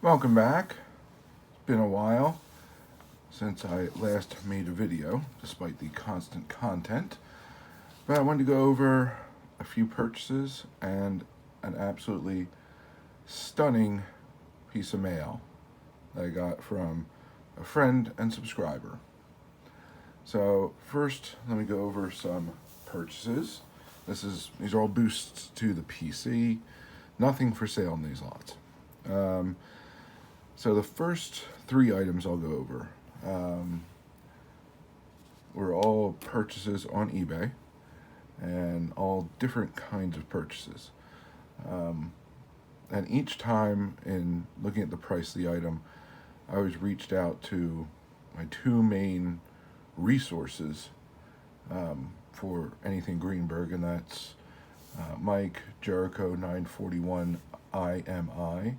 Welcome back. It's been a while since I last made a video, despite the constant content. But I wanted to go over a few purchases and an absolutely stunning piece of mail that I got from a friend and subscriber. So first, let me go over some purchases. These are all boosts to the PC. Nothing for sale in these lots. So the first three items I'll go over were all purchases on eBay and all different kinds of purchases. And each time in looking at the price of the item, I always reached out to my two main resources for anything Greenberg, and that's Mike, Jericho941IMI,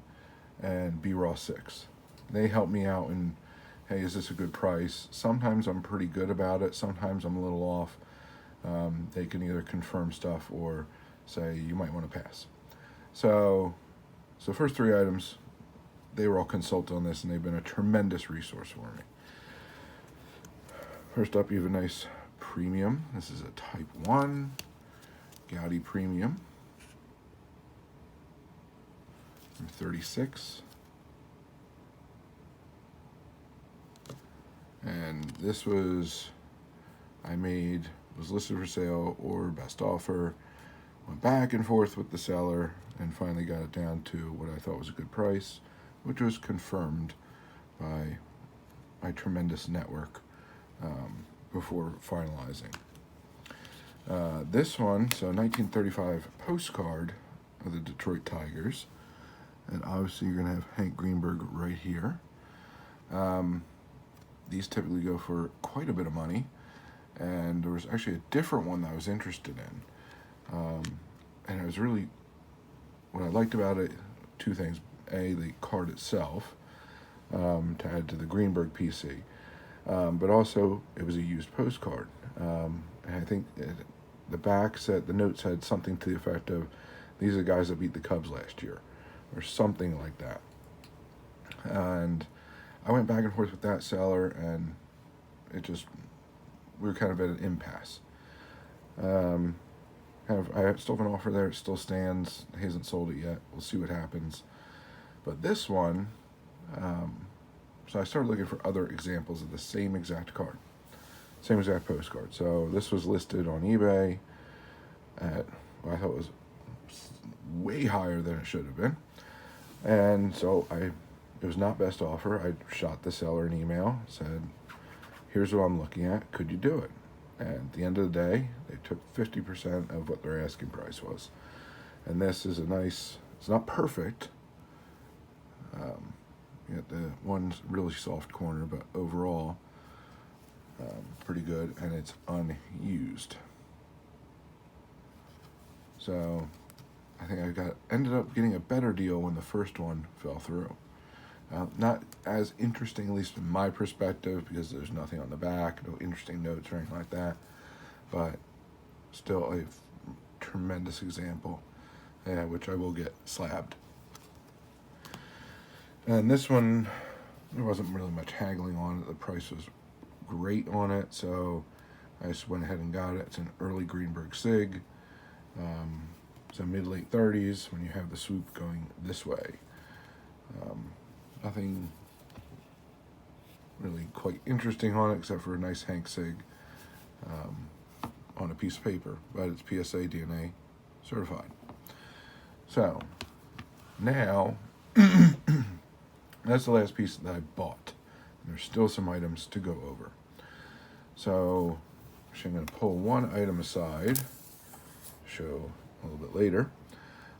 and B-Raw6. They help me out in, hey, is this a good price? Sometimes I'm pretty good about it. Sometimes I'm a little off. They can either confirm stuff or say you might want to pass. So first three items, they were all consulted on this, and they've been a tremendous resource for me. First up, you have a nice premium. This is a Type 1 Gaudi Premium. 36, and this was listed for sale or best offer, went back and forth with the seller, and finally got it down to what I thought was a good price, which was confirmed by my tremendous network before finalizing. This one, so 1935 postcard of the Detroit Tigers. And obviously you're going to have Hank Greenberg right here. These typically go for quite a bit of money. And there was actually a different one that I was interested in. And it was really, what I liked about it, two things. A, the card itself, to add to the Greenberg PC. But also, it was a used postcard. And I think the back said, the note said something to the effect of, these are the guys that beat the Cubs last year, or something like that. And I went back and forth with that seller, and we were kind of at an impasse. I still have an offer there. It still stands. He hasn't sold it yet. We'll see what happens. But this one, so I started looking for other examples of the same exact card, same exact postcard. So this was listed on eBay at, well, I thought it was way higher than it should have been. And so it was not best offer. I shot the seller an email, said, here's what I'm looking at. Could you do it? And at the end of the day, they took 50% of what their asking price was. And this is a nice, it's not perfect. You got the one really soft corner, but overall, pretty good, and it's unused. So I think I ended up getting a better deal when the first one fell through. Not as interesting, at least from my perspective, because there's nothing on the back, no interesting notes or anything like that, but still a tremendous example, which I will get slabbed. And this one, there wasn't really much haggling on it. The price was great on it, so I just went ahead and got it. It's an early Greenberg SIG. So mid-late 30s when you have the swoop going this way. Nothing really quite interesting on it except for a nice Hank SIG on a piece of paper, but it's PSA DNA certified. So now that's the last piece that I bought. There's still some items to go over. So I'm going to pull one item aside, show a little bit later.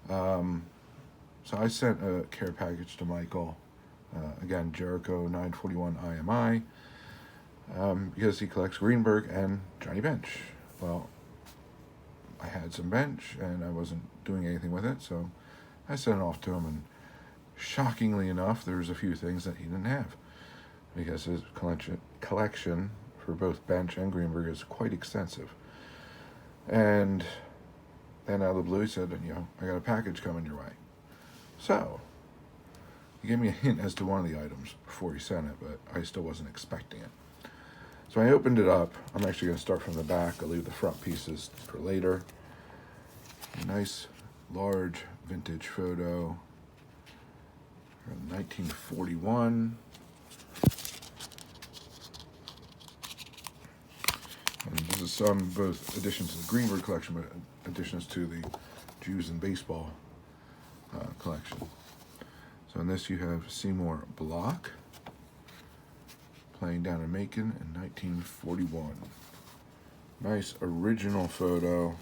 So I sent a care package to Michael, again, Jericho941IMI, because he collects Greenberg and Johnny Bench. Well, I had some bench, and I wasn't doing anything with it, so I sent it off to him, and shockingly enough, there was a few things that he didn't have, because his collection for both Bench and Greenberg is quite extensive. And then out of the blue, he said, I got a package coming your way. So He gave me a hint as to one of the items before he sent it, but I still wasn't expecting it. So I opened it up. I'm actually going to start from the back. I'll leave the front pieces for later. A nice, large vintage photo from 1941. And this is some both additions to the Greenberg collection, but additions to the Jews in Baseball collection. So in this you have Seymour Block playing down in Macon in 1941. Nice original photo,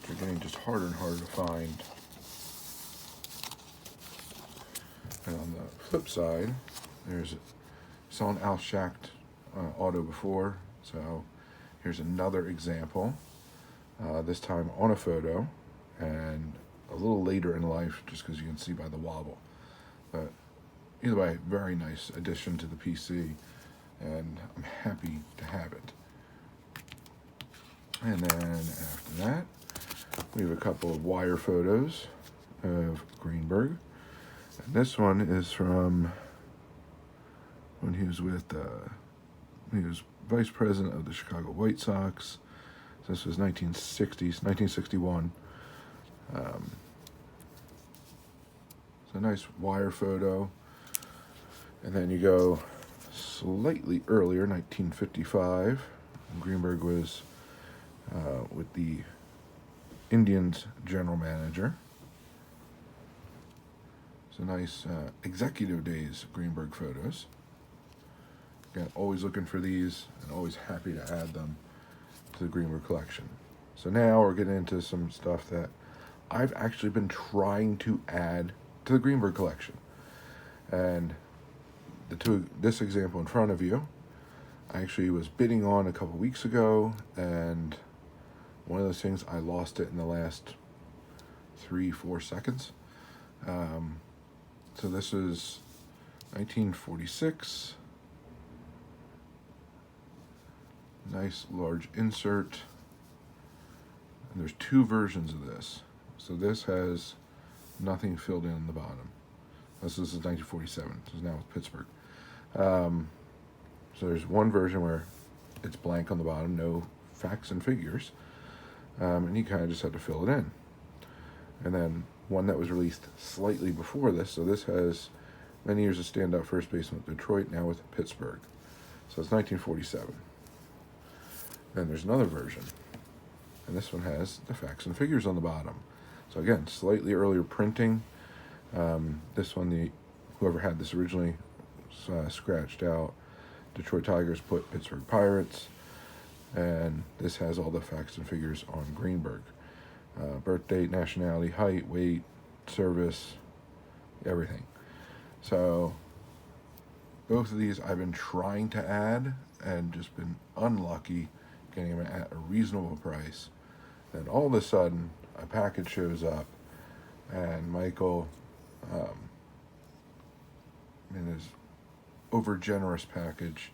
which are getting just harder and harder to find. And on the flip side, there's saw an Al Schacht auto before, so here's another example. This time on a photo, and a little later in life, just because you can see by the wobble. But either way, very nice addition to the PC, and I'm happy to have it. And then after that, we have a couple of wire photos of Greenberg. And this one is from when he was with, he was vice president of the Chicago White Sox. So this was 1961. It's a nice wire photo. And then you go slightly earlier, 1955. Greenberg was with the Indians general manager. It's a nice executive days Greenberg photos. Again, always looking for these and always happy to add them to the Greenberg collection. So now we're getting into some stuff that I've actually been trying to add to the Greenberg collection. And this example in front of you, I actually was bidding on a couple weeks ago, and one of those things, I lost it in the last 3-4 seconds. So this is 1946. Nice large insert. And there's two versions of this. So this has nothing filled in the bottom. This is 1947. This is now with Pittsburgh. So there's one version where it's blank on the bottom, no facts and figures. And you kind of just had to fill it in. And then one that was released slightly before this. So this has many years of standout first baseman with Detroit, now with Pittsburgh. So it's 1947. Then there's another version. And this one has the facts and figures on the bottom. So again, slightly earlier printing. This one, whoever had this originally scratched out. Detroit Tigers put Pittsburgh Pirates. And this has all the facts and figures on Greenberg. Birth date, nationality, height, weight, service, everything. So both of these I've been trying to add and just been unlucky getting them at a reasonable price. Then all of a sudden, a package shows up, and Michael, in his over-generous package,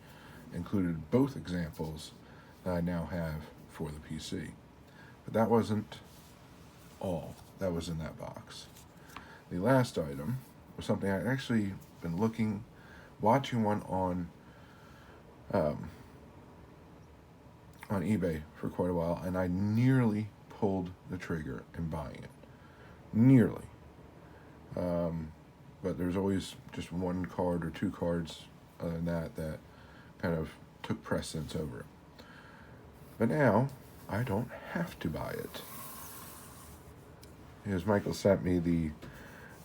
included both examples that I now have for the PC. But that wasn't all that was in that box. The last item was something I actually been watching one on eBay for quite a while, and I nearly pulled the trigger in buying it. Nearly. But there's always just one card or two cards other than that kind of took precedence over it. But now, I don't have to buy it. Because Michael sent me the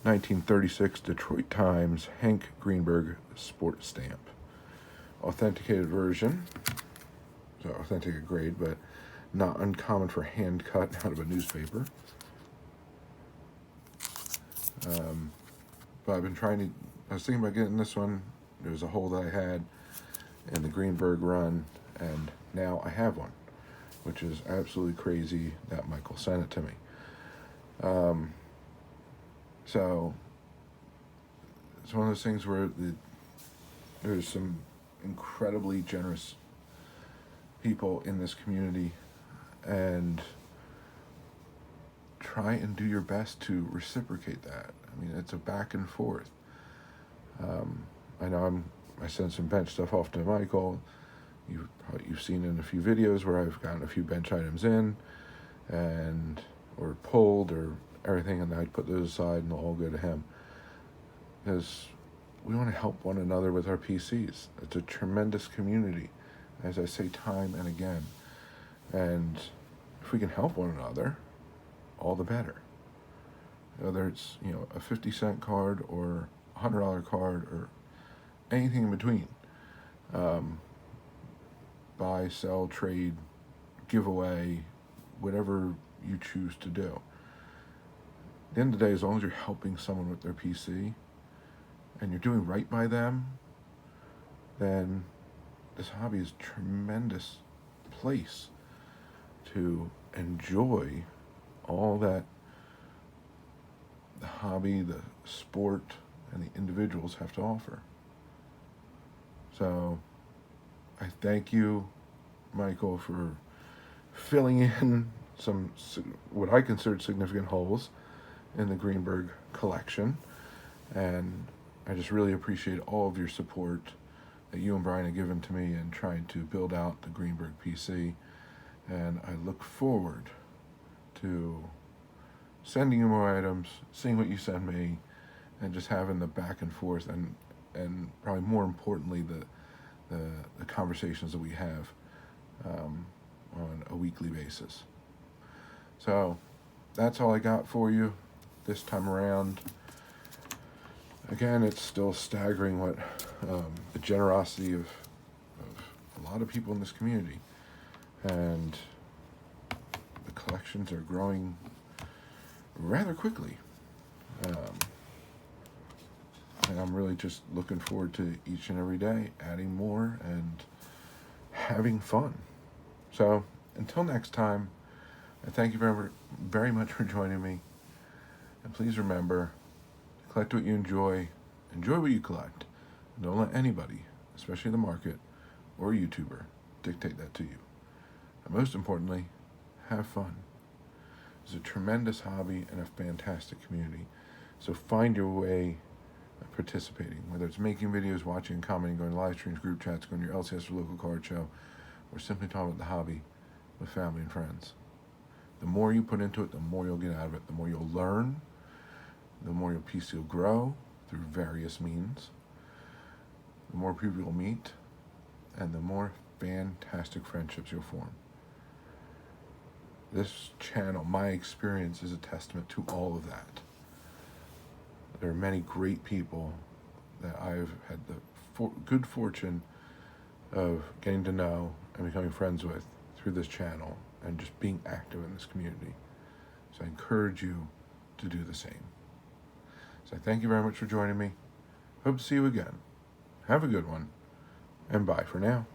1936 Detroit Times Hank Greenberg sport stamp. Authenticated version. So authenticated grade, but not uncommon for hand cut out of a newspaper. But I was thinking about getting this one. There was a hole that I had in the Greenberg run, and now I have one, which is absolutely crazy that Michael sent it to me. So it's one of those things where there's some incredibly generous people in this community, and try and do your best to reciprocate that. I mean, it's a back and forth. I know I send some bench stuff off to Michael. You've seen in a few videos where I've gotten a few bench items in, or pulled or everything, and I'd put those aside and they'll all go to him. Because we want to help one another with our PCs. It's a tremendous community, as I say time and again. And if we can help one another, all the better. Whether it's, a 50-cent card or a $100 card or anything in between. Buy, sell, trade, give away, whatever you choose to do. At the end of the day, as long as you're helping someone with their PC and you're doing right by them, then this hobby is a tremendous place to enjoy all that the hobby, the sport, and the individuals have to offer. So I thank you, Michael, for filling in some what I considered significant holes in the Greenberg collection, and I just really appreciate all of your support that you and Brian have given to me in trying to build out the Greenberg PC, and I look forward to sending you more items, seeing what you send me, and just having the back and forth, and probably more importantly the conversations that we have on a weekly basis. So that's all I got for you this time around. Again, it's still staggering what the generosity of a lot of people in this community, and the collections are growing rather quickly. And I'm really just looking forward to each and every day adding more and having fun. So until next time, I thank you very, very much for joining me. And please remember, collect what you enjoy what you collect. And don't let anybody, especially the market or a YouTuber, dictate that to you. And most importantly, have fun. It's a tremendous hobby and a fantastic community. So find your way of participating, whether it's making videos, watching, commenting, going to live streams, group chats, going to your LCS or local card show, or simply talking about the hobby with family and friends. The more you put into it, the more you'll get out of it. The more you'll learn, the more your PC will grow through various means, the more people you'll meet, and the more fantastic friendships you'll form. This channel, my experience, is a testament to all of that. There are many great people that I've had the good fortune of getting to know and becoming friends with through this channel and just being active in this community. So I encourage you to do the same. So thank you very much for joining me. Hope to see you again. Have a good one, and bye for now.